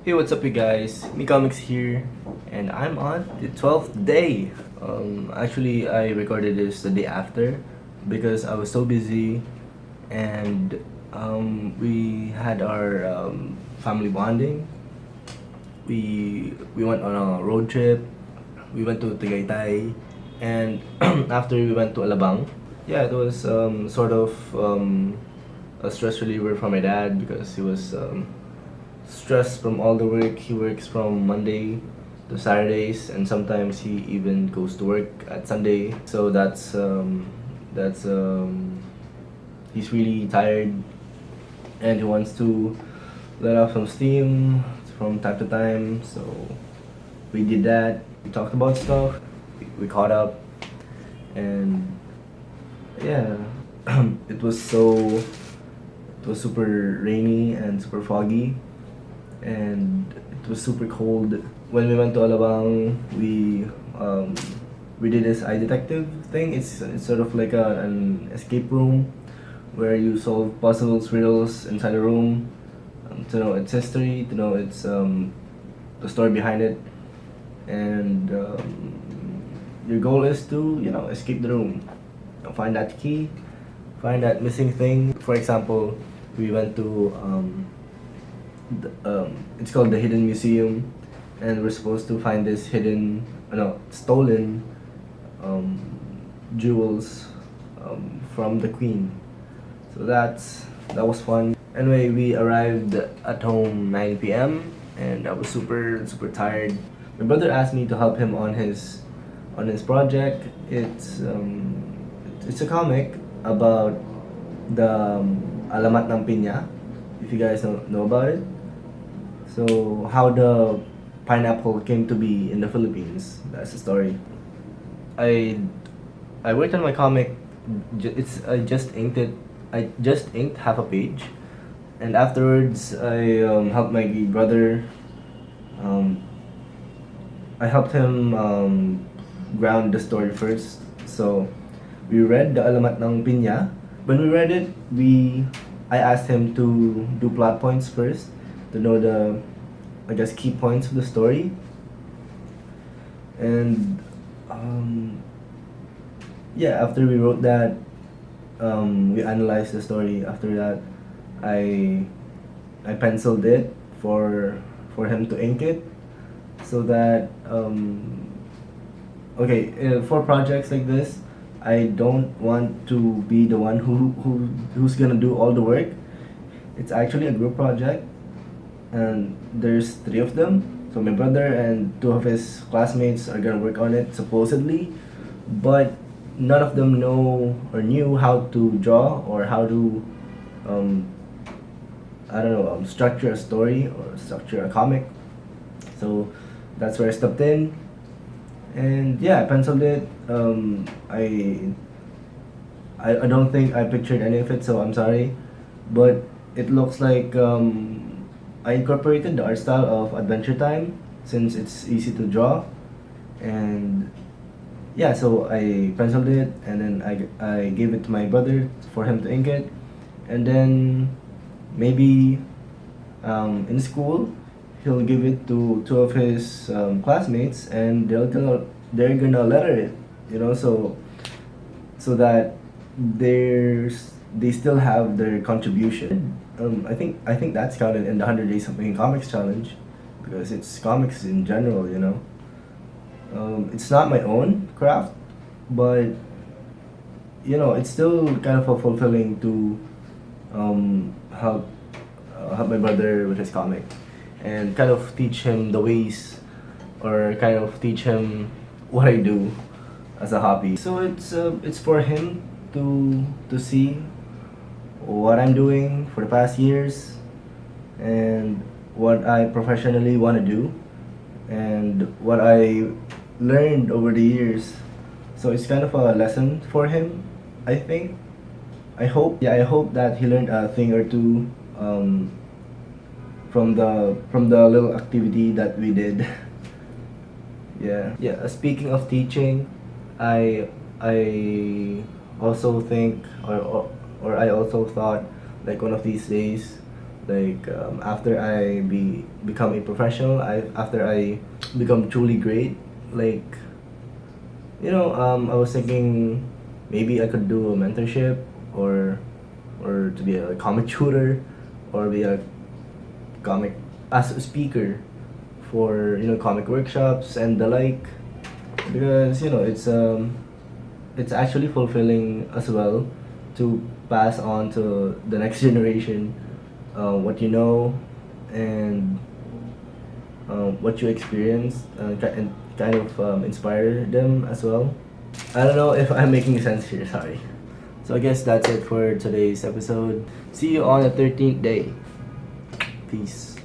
Hey, what's up, you guys? Me Comics here, and I'm on the 12th day. Actually, I recorded this the day after because I was so busy, and we had our family bonding. We went on a road trip. We went to Tagaytay, and after we went to Alabang. Yeah, it was sort of a stress reliever for my dad because he was stressed from all the work. He works from Monday to Saturdays, and sometimes he even goes to work at Sunday. So that's he's really tired, and he wants to let off some steam from time to time. So we did that. We talked about stuff. We caught up, and yeah, it was super rainy and super foggy, and it was super cold. When we went to Alabang, we did this eye detective thing. It's sort of like an escape room where you solve puzzles, riddles inside a room, to know its history, to know its the story behind it, and your goal is to escape the room, find that key, find that missing thing. For example, we went to it's called the Hidden Museum, and we're supposed to find this hidden, no, stolen um, jewels from the Queen. So that was fun. Anyway, we arrived at home 9 p.m. and I was super tired. My brother asked me to help him on his project. It's a comic about the Alamat ng Piña, if you guys know about it. So how the pineapple came to be in the Philippines. That's the story. I I worked on my comic. I just inked it. I just inked half a page, and afterwards I helped my brother. Um, I helped him ground the story first. So we read the Alamat ng Piña. When we read it, I asked him to do plot points first to know the, I guess, key points of the story. And yeah, after we wrote that, we analyzed the story. After that, I penciled it for him to ink it, so that okay, for projects like this, I don't want to be the one who's gonna do all the work. It's actually a group project, and there's three of them. So my brother and two of his classmates are gonna work on it supposedly, but none of them know or knew how to draw or how to um, I don't know, structure a story or structure a comic. So that's where I stepped in, and yeah, I penciled it. I don't think I pictured any of it, so I'm sorry, but it looks like I incorporated the art style of Adventure Time since it's easy to draw, and yeah, so I penciled it, and then I gave it to my brother for him to ink it, and then maybe in school he'll give it to two of his classmates, and they're gonna letter it, so that they still have their contribution. I think that's counted in the 100 Days of Making Comics challenge, because it's comics in general, It's not my own craft, but it's still kind of a fulfilling to help my brother with his comic, and kind of teach him the ways, or kind of teach him what I do as a hobby. So it's for him to see what I'm doing for the past years, and what I professionally want to do, and what I learned over the years. So it's kind of a lesson for him, I think. I hope. Yeah, I hope that he learned a thing or two from the little activity that we did. Yeah. Yeah. Speaking of teaching, I also think, or I also thought, like, one of these days Like after I become a professional, after I become truly great, like I was thinking maybe I could do a mentorship or to be a comic tutor or be a comic as a speaker for comic workshops and the like, because it's actually fulfilling as well to pass on to the next generation what you know and what you experienced, and kind of inspire them as well. I don't know if I'm making sense here, sorry. So I guess that's it for today's episode. See you on the 13th day. Peace.